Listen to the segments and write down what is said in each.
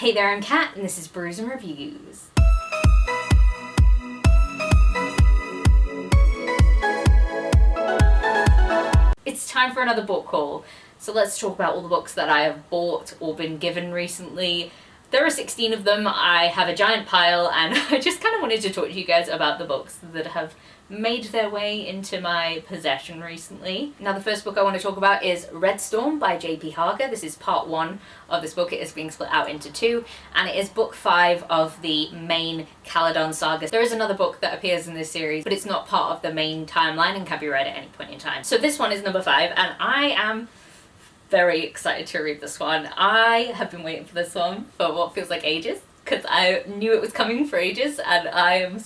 Hey there, I'm Kat, and this is Brews and Reviews. It's time for another book haul. So let's talk about all the books that I have bought or been given recently. There are 16 of them. I have a giant pile, and I just kind of wanted to talk to you guys about the books that have made their way into my possession recently. Now, the first book I want to talk about is Red Storm by J.P. Harker. This is part 1 of this book. It is being split out into 2, and it is book 5 of the main Caledon saga. There is another book that appears in this series, but it's not part of the main timeline and can be read at any point in time. So this one is number 5, and I am very excited to read this one. I have been waiting for this one for what feels like ages, because I knew it was coming for ages, and I'm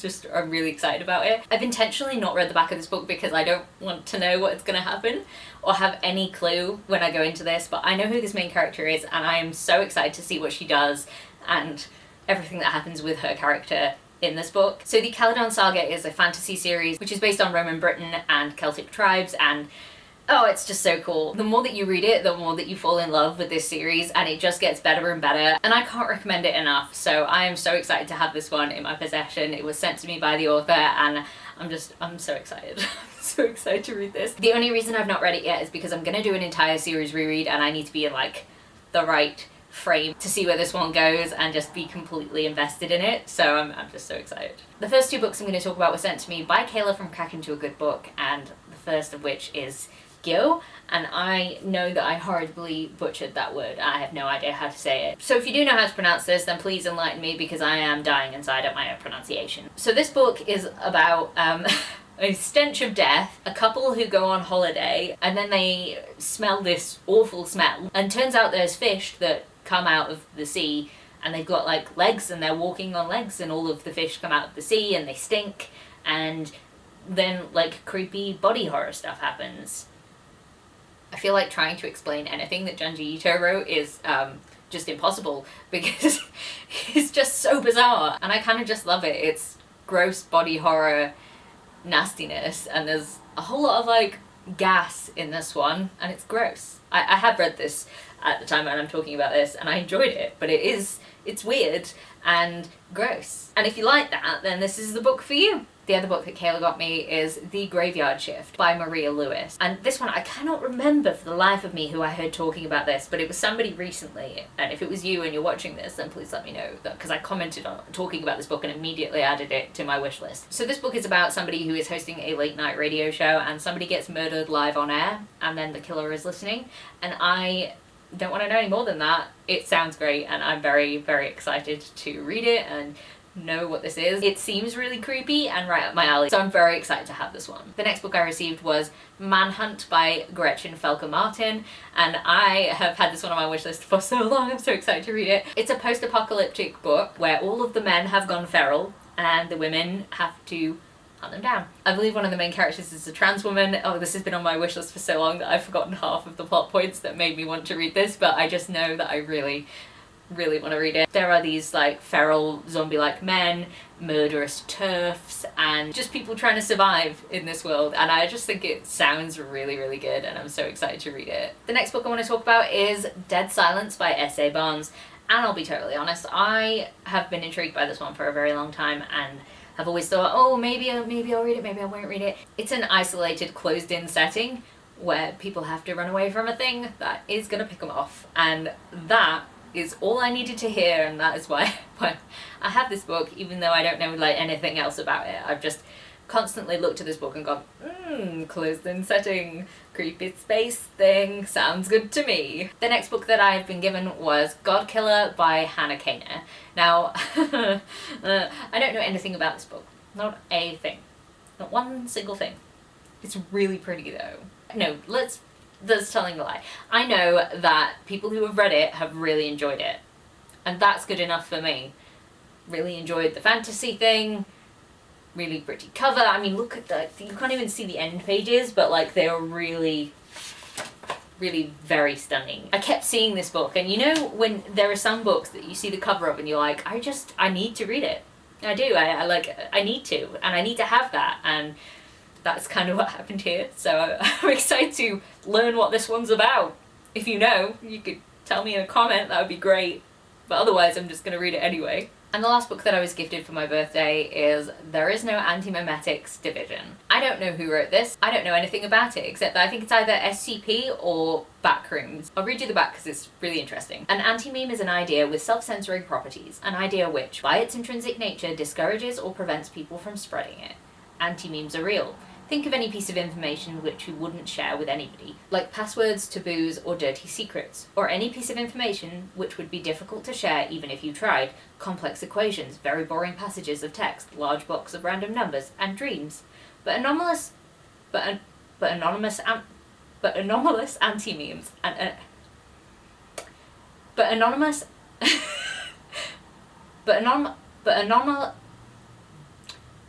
really excited about it. I've intentionally not read the back of this book because I don't want to know what's going to happen or have any clue when I go into this, but I know who this main character is, and I am so excited to see what she does and everything that happens with her character in this book. So the Caledon Saga is a fantasy series which is based on Roman Britain and Celtic tribes, and oh, it's just so cool. The more that you read it, the more that you fall in love with this series, and it just gets better and better, and I can't recommend it enough. So I am so excited to have this one in my possession. It was sent to me by the author, and I'm so excited. I'm so excited to read this. The only reason I've not read it yet is because I'm gonna do an entire series reread, and I need to be in like the right frame to see where this one goes and just be completely invested in it. So I'm just so excited. The first 2 books I'm going to talk about were sent to me by Kayla from Crack Into a Good Book, and the first of which is Gyo, and I know that I horribly butchered that word. I have no idea how to say it. So if you do know how to pronounce this, then please enlighten me, because I am dying inside at my own pronunciation. So this book is about a stench of death, a couple who go on holiday, and then they smell this awful smell, and turns out there's fish that come out of the sea, and they've got like legs, and they're walking on legs, and all of the fish come out of the sea and they stink, and then like creepy body horror stuff happens. I feel like trying to explain anything that Junji Ito wrote is just impossible, because it's just so bizarre, and I kind of just love it. It's gross body horror nastiness, and there's a whole lot of like gas in this one, and it's gross. I have read this at the time when I'm talking about this, and I enjoyed it, but it's weird and gross. And if you like that, then this is the book for you. The other book that Kayla got me is The Graveyard Shift by Maria Lewis. And this one, I cannot remember for the life of me who I heard talking about this, but it was somebody recently. And if it was you and you're watching this, then please let me know, because I commented on talking about this book and immediately added it to my wish list. So this book is about somebody who is hosting a late night radio show, and somebody gets murdered live on air, and then the killer is listening. And I don't want to know any more than that. It sounds great, and I'm very, very excited to read it and know what this is. It seems really creepy and right up my alley, so I'm very excited to have this one. The next book I received was Manhunt by Gretchen Felker Martin, and I have had this one on my wish list for so long. I'm so excited to read it. It's a post-apocalyptic book where all of the men have gone feral and the women have to hunt them down. I believe one of the main characters is a trans woman. Oh, this has been on my wish list for so long that I've forgotten half of the plot points that made me want to read this, but I just know that I really want to read it. There are these like feral zombie-like men, murderous turfs, and just people trying to survive in this world, and I just think it sounds really, really good, and I'm so excited to read it. The next book I want to talk about is Dead Silence by S.A. Barnes, and I'll be totally honest, I have been intrigued by this one for a very long time, and I've always thought, oh, maybe I'll read it, maybe I won't read it. It's an isolated, closed-in setting where people have to run away from a thing that is going to pick them off, and that is all I needed to hear, and that is why I have this book, even though I don't know like anything else about it. I've just constantly looked at this book and gone, closed-in setting, creepy space thing, sounds good to me. The next book that I've been given was God Killer by Hannah Kaner. Now, I don't know anything about this book. Not a thing. Not one single thing. It's really pretty though. No, that's telling a lie. I know that people who have read it have really enjoyed it, and that's good enough for me. Really enjoyed the fantasy thing, really pretty cover. I mean, look at the, you can't even see the end pages, but like they are really, really very stunning. I kept seeing this book, and you know when there are some books that you see the cover of and you're like, I need to read it. I do, I need to, and I need to have that, and that's kind of what happened here. So I'm excited to learn what this one's about. If you know, you could tell me in a comment, that would be great. but otherwise I'm just going to read it anyway. And the last book that I was gifted for my birthday is There Is No Anti-Memetics Division. I don't know who wrote this. I don't know anything about it, except that I think it's either SCP or Backrooms. I'll read you the back because it's really interesting. An anti-meme is an idea with self-censoring properties, an idea which, by its intrinsic nature, discourages or prevents people from spreading it. Anti-memes are real. Think of any piece of information which you wouldn't share with anybody, like passwords, taboos, or dirty secrets, or any piece of information which would be difficult to share even if you tried, complex equations, very boring passages of text, large blocks of random numbers, and dreams. But anomalous anti-memes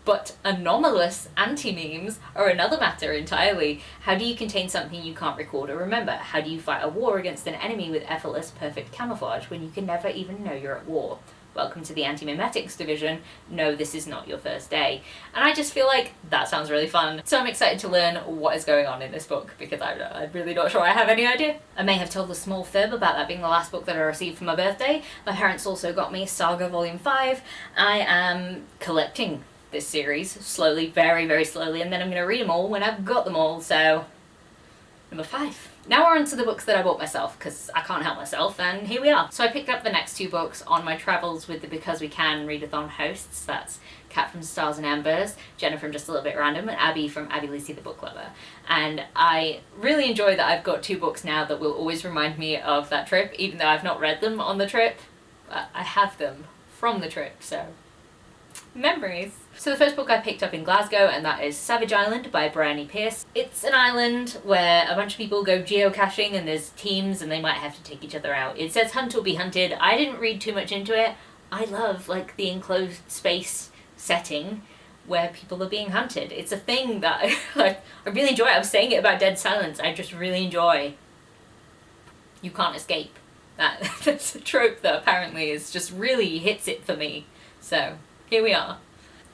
But anomalous anti-memes are another matter entirely. How do you contain something you can't record or remember? How do you fight a war against an enemy with effortless, perfect camouflage when you can never even know you're at war? Welcome to the Anti-Memetics Division. No, this is not your first day. And I just feel like that sounds really fun. So I'm excited to learn what is going on in this book because I'm really not sure I have any idea. I may have told a small fib about that being the last book that I received for my birthday. My parents also got me Saga Volume 5. I am collecting this series slowly, very, very slowly, and then I'm going to read them all when I've got them all, so number 5. Now we're on to the books that I bought myself, because I can't help myself, and here we are. So I picked up the next 2 books on my travels with the Because We Can readathon hosts. That's Kat from Stars and Embers, Jenna from Just a Little Bit Random, and Abby from Abby Lucy the Book Lover. And I really enjoy that I've got 2 books now that will always remind me of that trip, even though I've not read them on the trip. I have them from the trip, so memories. So the first book I picked up in Glasgow, and that is Savage Island by Bryony Pierce. It's an island where a bunch of people go geocaching and there's teams and they might have to take each other out. It says hunt or be hunted. I didn't read too much into it. I love like the enclosed space setting where people are being hunted. It's a thing that I really enjoy. I was saying it about Dead Silence. I just really enjoy. You can't escape. That's a trope that apparently is just really hits it for me. So here we are.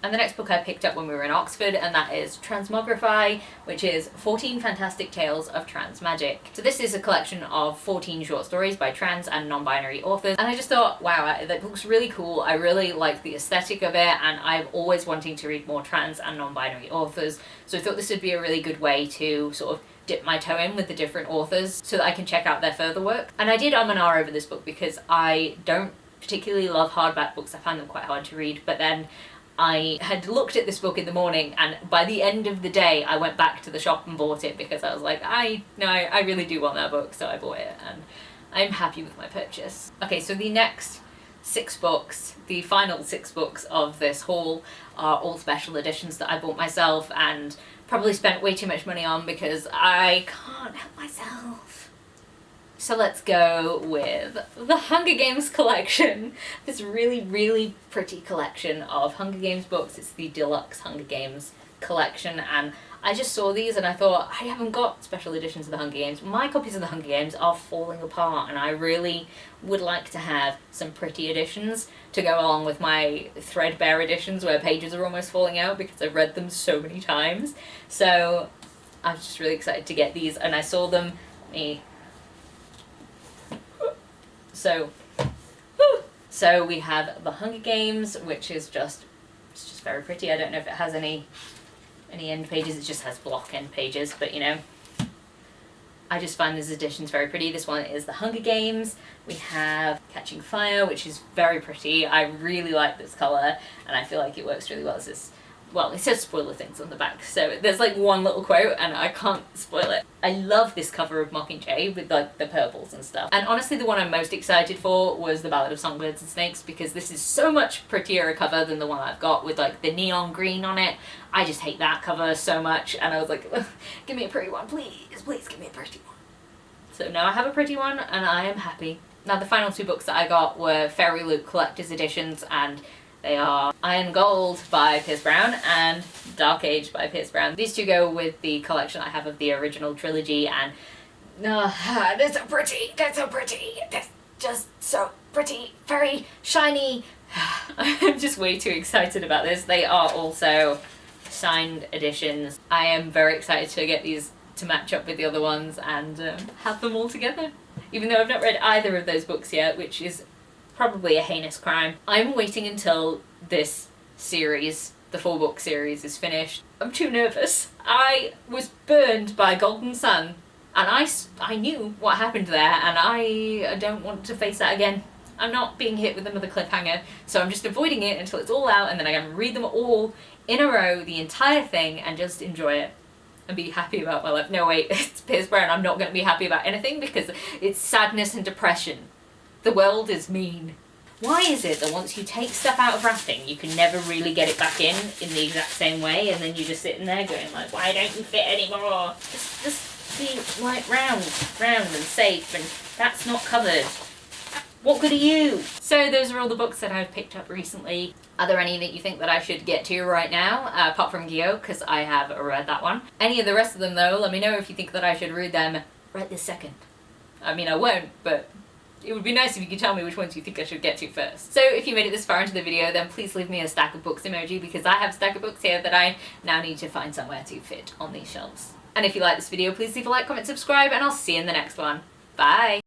And the next book I picked up when we were in Oxford, and that is Transmogrify, which is 14 Fantastic Tales of Trans Magic. So this is a collection of 14 short stories by trans and non-binary authors, and I just thought, wow, that book's really cool. I really like the aesthetic of it, and I'm always wanting to read more trans and non-binary authors, so I thought this would be a really good way to sort of dip my toe in with the different authors so that I can check out their further work. And I did and ah over this book because I don't particularly love hardback books. I find them quite hard to read, but then I had looked at this book in the morning, and by the end of the day I went back to the shop and bought it because I was like, I really do want that book, so I bought it and I'm happy with my purchase. Okay, so the next 6 books, the final 6 books of this haul, are all special editions that I bought myself and probably spent way too much money on because I can't help myself. So let's go with the Hunger Games collection. This really, really pretty collection of Hunger Games books. It's the deluxe Hunger Games collection, and I just saw these and I thought, I haven't got special editions of the Hunger Games. My copies of the Hunger Games are falling apart, and I really would like to have some pretty editions to go along with my threadbare editions where pages are almost falling out because I've read them so many times. So I'm just really excited to get these, and I saw them. So we have the Hunger Games, which is it's just very pretty. I don't know if it has any end pages. It just has block end pages, but you know, I just find this editions very pretty. This one is the Hunger Games. We have Catching Fire, which is very pretty. I really like this colour, and I feel like it works really well as this. Well, it says spoiler things on the back, so there's like one little quote and I can't spoil it. I love this cover of Mockingjay with like the purples and stuff. And honestly, the one I'm most excited for was The Ballad of Songbirds and Snakes, because this is so much prettier a cover than the one I've got with like the neon green on it. I just hate that cover so much, and I was like, give me a pretty one, please, please give me a pretty one. So now I have a pretty one and I am happy. Now the final 2 books that I got were Fairy Loot Collector's Editions, and they are Iron Gold by Pierce Brown and Dark Age by Pierce Brown. These 2 go with the collection I have of the original trilogy, and they're so pretty, they're just so pretty, very shiny. I'm just way too excited about this. They are also signed editions. I am very excited to get these to match up with the other ones and have them all together. Even though I've not read either of those books yet, which is probably a heinous crime. I'm waiting until this series, the 4-book series, is finished. I'm too nervous. I was burned by Golden Sun, and I knew what happened there, and I don't want to face that again. I'm not being hit with another cliffhanger, so I'm just avoiding it until it's all out, and then I can read them all in a row, the entire thing, and just enjoy it and be happy about my life. No wait, it's Pierce Brown. I'm not going to be happy about anything because it's sadness and depression. The world is mean. Why is it that once you take stuff out of wrapping, you can never really get it back in the exact same way, and then you're just sitting there going like, why don't you fit anymore? Just be like round and safe, and that's not covered. What good are you? So those are all the books that I've picked up recently. Are there any that you think that I should get to right now, apart from Gyo, because I have read that one? Any of the rest of them though, let me know if you think that I should read them right this second. I mean, I won't, but it would be nice if you could tell me which ones you think I should get to first. So if you made it this far into the video, then please leave me a stack of books emoji, because I have a stack of books here that I now need to find somewhere to fit on these shelves. And if you like this video, please leave a like, comment, subscribe, and I'll see you in the next one. Bye!